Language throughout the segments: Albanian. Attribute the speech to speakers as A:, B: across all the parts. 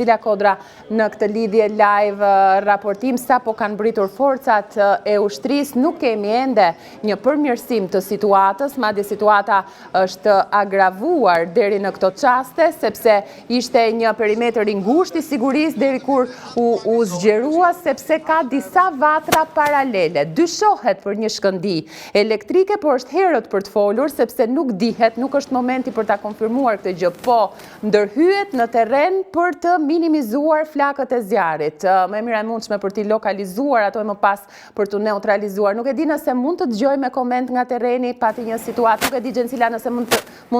A: Cila Kodra në këtë lidhje live raportim sa po kanë britur forcat e ushtrisë, nuk kemi ende një përmirësim të situatës, madje situata është agravuar deri në këto çaste, sepse ishte një perimetër i ngushtë i sigurisë deri kur u zgjerua, sepse ka disa vatra paralele. Dyshohet për një shkëndi elektrike, por është herët për të folur, sepse nuk dihet, nuk është momenti për ta konfirmuar këtë gjë, po ndërhyet në terren për të minimizuar flakët e zjarrit, më mira e mundshme për t'i lokalizuar ato e më pas për t'u neutralizuar. Nuk e di nëse mund të dëgjoj me koment nga terreni, pati një situatë, nuk e di Gjencila nëse mund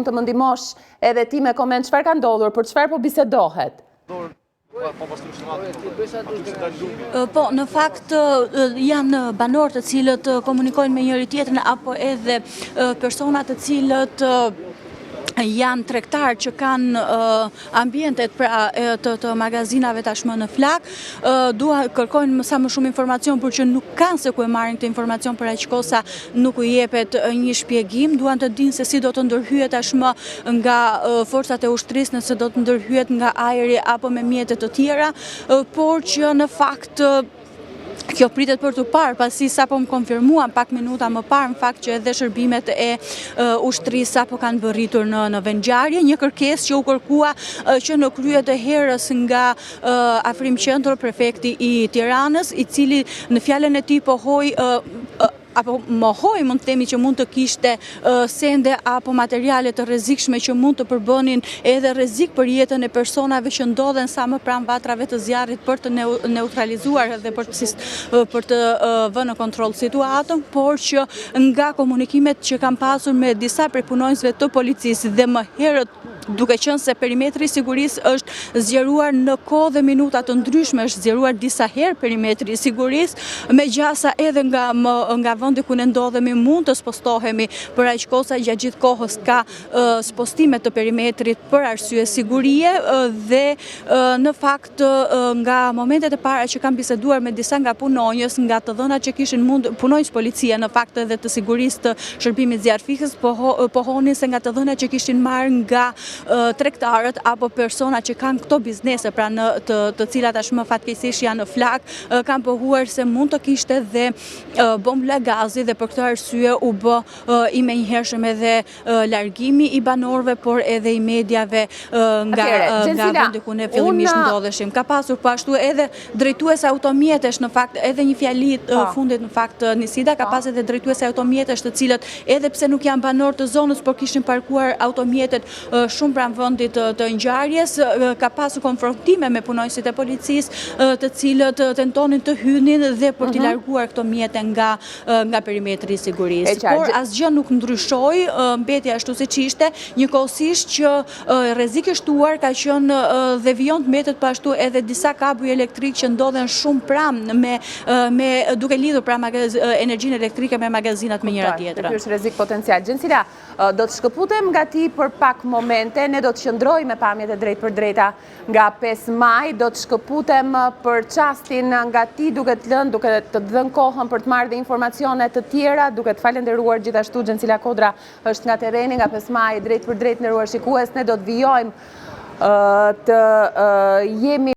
A: të më ndihmosh edhe ti me koment, çfarë ka ndodhur, për çfarë po bisedohet?
B: Po, në fakt janë banorë të cilët komunikojnë me njëri tjetrin apo edhe persona të cilët janë tregtarë që kanë ambientet të magazinave tashmë në flak, kërkojnë sa më shumë informacion, por që nuk kanë se ku e marrin këtë informacion për aq kohë sa nuk u jepet një shpjegim. Duan të dinë se si do të ndërhyet tashmë nga forcat e ushtrisë, nëse do të ndërhyet nga ajri apo me mjete të tjera, por që në fakt kjo pritet për të parë, pasi sapo më konfirmuan pak minuta më parë, në fakt që edhe shërbimet e ushtrisë sapo kanë bërritur në vendngjarje, një kërkesë që u kërkua që në krye të herës nga Afrim Qendër, prefekti i Tiranës, i cili në fjalën e tij pohoi apo mohoi, mund të themi, që mund të kishte sende apo materiale të rrezikshme që mund të përbënin edhe rrezik për jetën e personave që ndodhen sa më pranë vatrave të zjarrit për të neutralizuar dhe për të vënë në kontroll situatën, por që nga komunikimet që kam pasur me disa prej punonjësve të policisë dhe më herët, duke qenë se perimetri i sigurisë është zgjeruar në kohë dhe minuta të ndryshme, është zgjeruar disa herë perimetri i sigurisë, megjasa edhe nga vendi ku ne ndodhemi mund të spostohemi për aq kohë sa gjatë gjithë kohës ka spostime të perimetrit për arsye sigurie dhe në fakt nga momentet e para që kam biseduar me disa nga punonjës, nga të dhënat që kishin punonjës policia në fakt edhe të sigurisë të shërbimit zjarfikës, pohonin se nga të dhënat që kishin marrë nga tregtarët apo persona që kanë këto biznese, pra të cilat tashmë fatkeqësisht janë në flak, kanë pohuar se mund të kishte dhe bombë gazi dhe për këtë arsye u bë i menjëhershëm edhe largimi i banorëve, por edhe i mediave nga vendi ku ne fillimisht ndodheshim. Ka pasur po ashtu edhe drejtues automjetesh, në fakt edhe një fjali fundit në fakt Nisida ka pas edhe drejtues automjetesh të cilët edhe pse nuk janë banorë të zonës, por kishin parkuar automjetet shumë pranë vendit të ngjarjes, ka pasur konfrontime me punonjësit e policisë të cilët tentonin të hynin dhe për t'i larguar këto mjete nga perimetri i sigurisë. Por asgjë nuk ndryshoi, mbeti ashtu siç ishte, njëkohësisht që rrezik i shtuar ka qenë dhe vijon të mbetet po ashtu edhe disa kabuj elektrik që ndodhen shumë pranë me duke lidhur pra energjinë elektrike me magazinat me njëra tjetrën.
A: Ky është rrezik potencial. Gjencila, do të shkëputem nga ti për pak momente, ne do të qëndrojmë me pamjet e drejtë për drejta nga 5 maj, do të shkëputem për çastin nga ti duke të dhënë kohën për të marrë dhe informacione të tjera, duke të falenderuar gjithashtu Gjencila Kodra është nga terreni, nga 5 maj, drejt për drejt nderuar shikues, ne do të vijojmë të jemi